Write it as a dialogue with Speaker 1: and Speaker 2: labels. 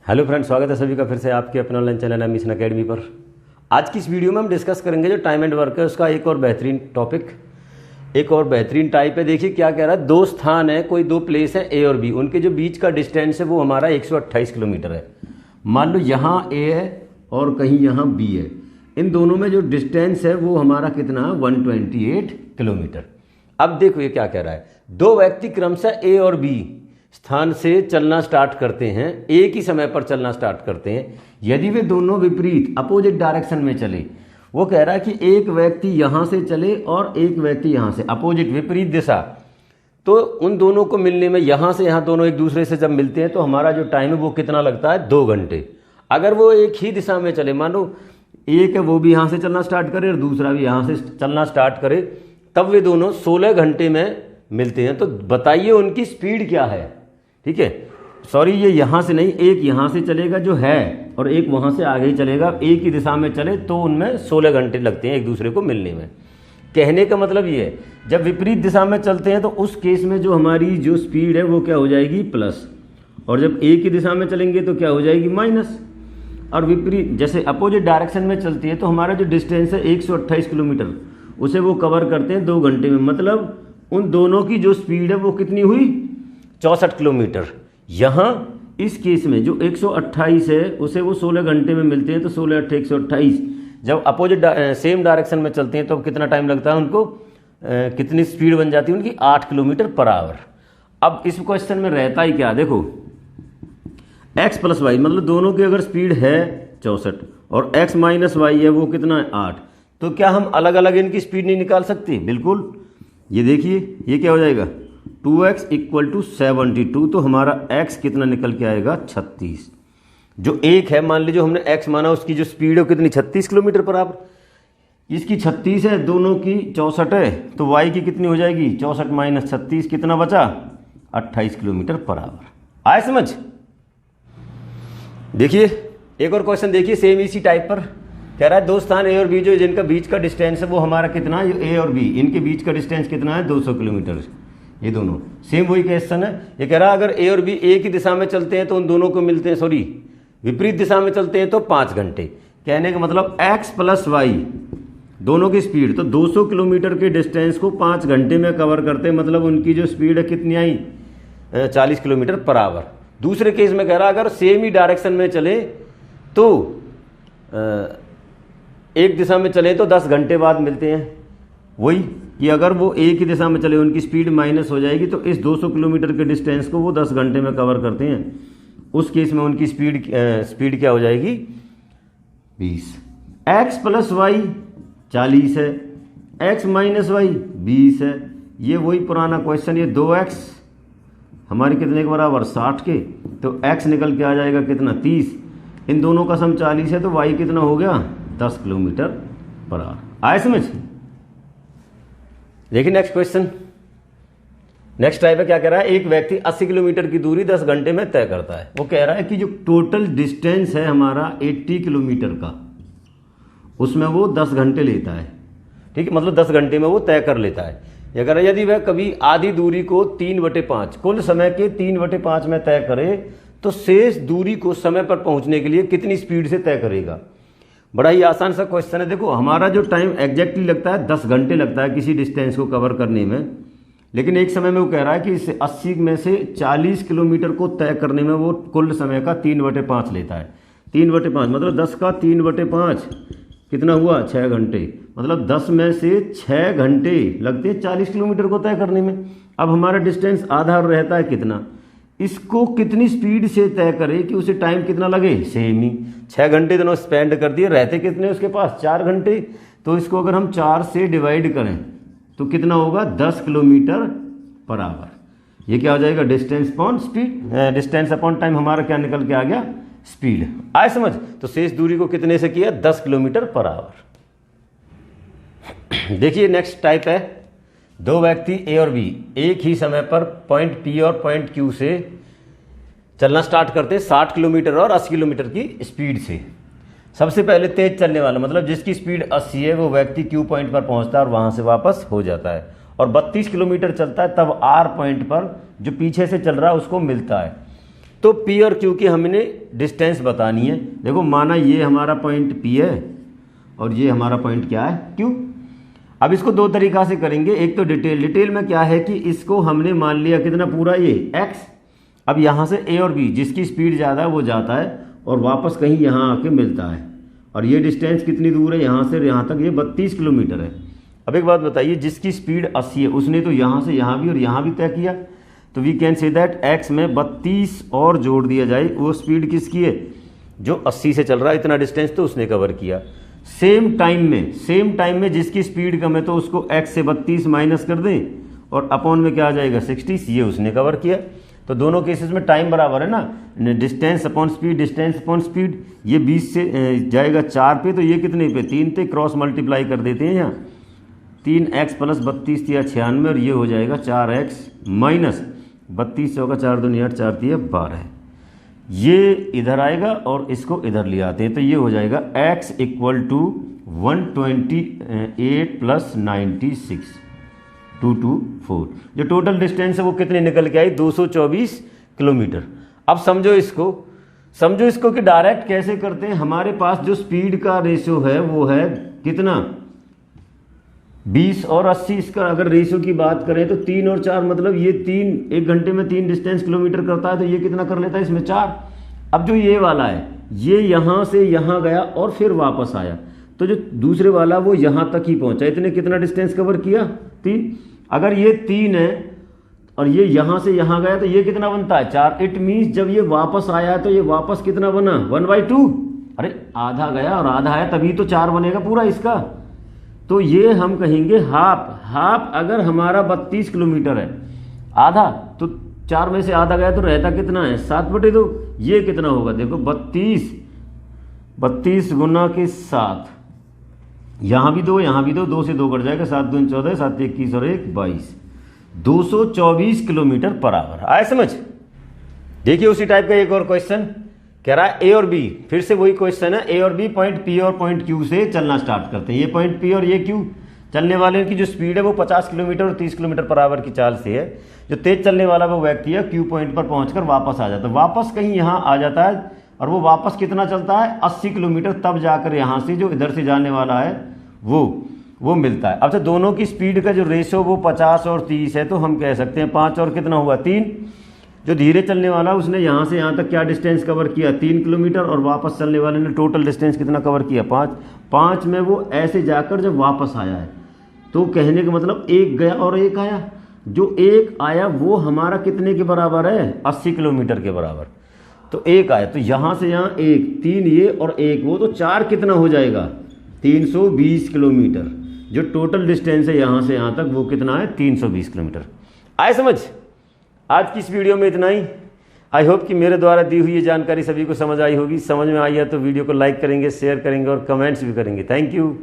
Speaker 1: Hello friends, स्वागत है सभी का फिर से आपके अपने ऑनलाइन चैनल मिशन अकेडमी पर। आज की इस वीडियो में हम डिस्कस करेंगे जो टाइम एंड वर्क है उसका एक और बेहतरीन टॉपिक, एक और बेहतरीन टाइप है। देखिए क्या कह रहा है, दो स्थान है, कोई दो प्लेस है ए और बी, उनके जो बीच का डिस्टेंस है वो हमारा 128 किलोमीटर है। मान लो यहाँ ए है और कहीं यहाँ बी है, इन दोनों में जो डिस्टेंस है वो हमारा कितना है 128 किलोमीटर। अब देखो ये क्या कह रहा है, दो व्यक्ति क्रमशः ए और बी स्थान से चलना स्टार्ट करते हैं, एक ही समय पर चलना स्टार्ट करते हैं। यदि वे दोनों विपरीत अपोजिट डायरेक्शन में चले, वो कह रहा है कि एक व्यक्ति यहां से चले और एक व्यक्ति यहां से, अपोजिट विपरीत दिशा, तो उन दोनों को मिलने में यहां से यहां दोनों एक दूसरे से जब मिलते हैं तो हमारा जो टाइम है वो कितना लगता है 2 घंटे। अगर वो एक ही दिशा में चले, मान लो एक है वो भी यहां से चलना स्टार्ट करे और दूसरा भी यहां से चलना स्टार्ट करे, तब वे दोनों 16 घंटे में मिलते हैं। तो बताइए उनकी स्पीड क्या है। ठीक है, सॉरी ये यहाँ से नहीं, एक यहाँ से चलेगा जो है और एक वहाँ से आगे ही चलेगा, एक ही दिशा में चले तो उनमें 16 घंटे लगते हैं एक दूसरे को मिलने में। कहने का मतलब ये है, जब विपरीत दिशा में चलते हैं तो उस केस में जो हमारी जो स्पीड है वो क्या हो जाएगी प्लस, और जब एक ही दिशा में चलेंगे तो क्या हो जाएगी माइनस। और विपरीत जैसे अपोजिट डायरेक्शन में चलती है तो हमारा जो डिस्टेंस है 128 किलोमीटर, उसे वो कवर करते हैं 2 घंटे में। मतलब उन दोनों की जो स्पीड है वो कितनी हुई 64 किलोमीटर। यहाँ इस केस में जो 128 है उसे वो 16 घंटे में मिलते हैं, तो 16 8 128। जब अपोजिट सेम डायरेक्शन में चलते हैं तो कितना टाइम लगता है उनको, कितनी स्पीड बन जाती है उनकी 8 किलोमीटर पर आवर। अब इस क्वेश्चन में रहता ही क्या, देखो x प्लस वाई, मतलब दोनों की अगर स्पीड है 64 और x माइनस वाई है वो कितना है 8, तो क्या हम अलग अलग इनकी स्पीड नहीं निकाल सकते? बिल्कुल। ये देखिए ये क्या हो जाएगा 2x इक्वल टू 72, तो हमारा x कितना निकल के आएगा 36। जो एक है मान लीजिए हमने x माना, उसकी जो स्पीड है कितनी 36 किलोमीटर पर आवर, इसकी 36 है, दोनों की 64 है, तो y की कितनी हो जाएगी 64 माइनस 36, कितना बचा 28 किलोमीटर पर आवर। आए समझ? देखिए एक और क्वेश्चन देखिए सेम इसी टाइप पर कह रहा है, दो स्थान ए और बी जो जिनका बीच का डिस्टेंस है वो हमारा कितना है, ए और बी इनके बीच का डिस्टेंस कितना है 200 किलोमीटर। ये दोनों सेम वही क्वेश्चन है। ये कह रहा है अगर ए और बी एक ही दिशा में चलते हैं तो उन दोनों को मिलते हैं, सॉरी विपरीत दिशा में चलते हैं तो 5 घंटे। कहने का मतलब x प्लस वाई दोनों की स्पीड, तो 200 किलोमीटर के डिस्टेंस को 5 घंटे में कवर करते हैं, मतलब उनकी जो स्पीड है कितनी आई 40 किलोमीटर पर आवर। दूसरे केस में कह रहा है अगर सेम ही डायरेक्शन में चले तो एक दिशा में चले तो 10 घंटे बाद मिलते हैं। वही कि अगर वो एक ही दिशा में चले उनकी स्पीड माइनस हो जाएगी, तो इस 200 किलोमीटर के डिस्टेंस को वो 10 घंटे में कवर करते हैं। उस केस में उनकी स्पीड क्या हो जाएगी 20। x प्लस वाई 40 है, x माइनस वाई 20 है। ये वही पुराना क्वेश्चन, ये 2x हमारे कितने के बराबर 60 के, तो x निकल के आ जाएगा कितना 30। इन दोनों का सम 40 है, तो y कितना हो गया 10 किलोमीटर पर आवर। आए समझ? देखिए नेक्स्ट क्वेश्चन, नेक्स्ट टाइप है। क्या कह रहा है, एक व्यक्ति 80 किलोमीटर की दूरी 10 घंटे में तय करता है। वो कह रहा है कि जो टोटल डिस्टेंस है हमारा 80 किलोमीटर का, उसमें वो 10 घंटे लेता है। ठीक है, मतलब 10 घंटे में वो तय कर लेता है। ये कह रहा है यदि वह कभी आधी दूरी को 3/5 कुल समय के 3/5 में तय करे तो शेष दूरी को समय पर पहुंचने के लिए कितनी स्पीड से तय करेगा। बड़ा ही आसान सा क्वेश्चन है। देखो हमारा जो टाइम एग्जैक्टली लगता है 10 घंटे लगता है किसी डिस्टेंस को कवर करने में, लेकिन एक समय में वो कह रहा है कि इस 80 में से 40 किलोमीटर को तय करने में वो कुल समय का 3/5 लेता है। 3/5 मतलब 10 का 3/5 कितना हुआ 6 घंटे, मतलब 10 में से 6 घंटे लगते हैं 40 किलोमीटर को तय करने में। अब हमारा डिस्टेंस आधा रहता है कितना, इसको कितनी स्पीड से तय करे कि उसे टाइम कितना लगे, सेम ही 6 घंटे दोनों स्पेंड कर दिए, रहते कितने उसके पास 4 घंटे, तो इसको अगर हम 4 से डिवाइड करें तो कितना होगा 10 किलोमीटर पर आवर। ये क्या हो जाएगा distance upon speed, distance upon time हमारा क्या निकल के आ गया स्पीड। आए समझ? तो शेष दूरी को कितने से किया 10 किलोमीटर पर आवर। देखिए नेक्स्ट टाइप है, दो व्यक्ति ए और बी एक ही समय पर पॉइंट पी और पॉइंट क्यू से चलना स्टार्ट करते हैं 60 किलोमीटर और 80 किलोमीटर की स्पीड से। सबसे पहले तेज चलने वाला, मतलब जिसकी स्पीड 80 है, वो व्यक्ति क्यू पॉइंट पर पहुंचता है और वहां से वापस हो जाता है, और 32 किलोमीटर चलता है तब आर पॉइंट पर जो पीछे से चल रहा है उसको मिलता है। तो P और Q की हमने डिस्टेंस बतानी है। देखो माना ये हमारा पॉइंट P है और ये हमारा पॉइंट क्या है Q। अब इसको दो तरीका से करेंगे, एक तो डिटेल में क्या है कि इसको हमने मान लिया कितना पूरा ये x। अब यहाँ से A और B जिसकी स्पीड ज़्यादा है वो जाता है और वापस कहीं यहाँ आके मिलता है, और ये डिस्टेंस कितनी दूर है यहाँ से यहाँ तक, ये 32 किलोमीटर है। अब एक बात बताइए, जिसकी स्पीड 80 है उसने तो यहाँ से यहाँ भी और यहाँ भी तय किया, तो we can say that x में 32 और जोड़ दिया जाए, वो स्पीड किसकी है जो 80 से चल रहा है, इतना डिस्टेंस तो उसने कवर किया। सेम टाइम में जिसकी स्पीड कम है तो उसको x से 32 माइनस कर दें और अपॉन में क्या आ जाएगा 60, ये उसने कवर किया। तो दोनों केसेस में टाइम बराबर है ना, डिस्टेंस अपॉन स्पीड। ये 20 से जाएगा 4 पे, तो ये कितने पे 3 पे, क्रॉस मल्टीप्लाई कर देते हैं यहाँ, 3x प्लस 32 या 96 और ये हो जाएगा 4x माइनस 32 से होगा 4 दूनी 8 4 3 12। ये इधर आएगा और इसको इधर ले आते हैं, तो ये हो जाएगा x इक्वल टू 128 प्लस 96 224। जो टोटल डिस्टेंस है वो कितने निकल के आई 224 किलोमीटर। अब समझो इसको कि डायरेक्ट कैसे करते हैं। हमारे पास जो स्पीड का रेशियो है वो है कितना 20 और 80। इसका अगर रेशियो की बात करें तो 3 और 4 मतलब ये 3 1 घंटे में 3 डिस्टेंस किलोमीटर करता है, तो ये कितना कर लेता है इसमें 4। अब जो ये वाला है ये यहाँ से यहाँ गया और फिर वापस आया, तो जो दूसरे वाला वो यहाँ तक ही पहुँचा, इतने कितना डिस्टेंस कवर किया 3। अगर ये 3 है और ये यहाँ से यहाँ गया तो ये कितना बनता है 4। इट मीन्स जब ये वापस आया तो ये वापस कितना बना 1/2। अरे आधा गया और आधा आया तभी तो 4 बनेगा पूरा इसका। तो ये हम कहेंगे हाफ। अगर हमारा 32 किलोमीटर है, आधा तो 4 में से आधा गया तो रहता कितना है 7/2। ये कितना होगा देखो 32 गुना के 7, यहाँ भी 2 यहाँ भी 2 से 2 कट जाएगा, 7 दूनी 14 7 21 और 1 22, 224 किलोमीटर पर आवर। आए समझ। देखिए उसी टाइप का एक और क्वेश्चन कह रहा है ए और बी, फिर से वही क्वेश्चन है, ए और बी पॉइंट पी और पॉइंट क्यू से चलना स्टार्ट करते हैं। ये पॉइंट पी और ये क्यू, चलने वाले की जो स्पीड है वो 50 किलोमीटर और 30 किलोमीटर पर आवर की चाल से है। जो तेज चलने वाला वो व्यक्ति है क्यू पॉइंट पर पहुंचकर वापस आ जाता है, वापस कहीं यहाँ आ जाता है और वो वापस कितना चलता है 80 किलोमीटर, तब जाकर यहाँ से जो इधर से जाने वाला है वो मिलता है। अब तो दोनों की स्पीड का जो रेशो वो 50 और 30 है, तो हम कह सकते हैं 5 और कितना हुआ 3। जो धीरे चलने वाला उसने यहाँ से यहाँ तक क्या डिस्टेंस कवर किया 3 किलोमीटर, और वापस चलने वाले ने टोटल डिस्टेंस कितना कवर किया 5 में वो ऐसे जाकर जब वापस आया है, तो कहने का मतलब एक गया और एक आया। जो एक आया वो हमारा कितने के बराबर है 80 किलोमीटर के बराबर। तो एक आया तो यहाँ से यहाँ 1 3 ये और 1 वो, तो 4 कितना हो जाएगा 320 किलोमीटर। जो टोटल डिस्टेंस है यहाँ से यहाँ तक वो कितना है 320 किलोमीटर। आए समझ। आज की इस वीडियो में इतना ही। आई होप कि मेरे द्वारा दी हुई ये जानकारी सभी को समझ आई होगी। समझ में आई है तो वीडियो को लाइक करेंगे, शेयर करेंगे और कमेंट्स भी करेंगे। Thank you.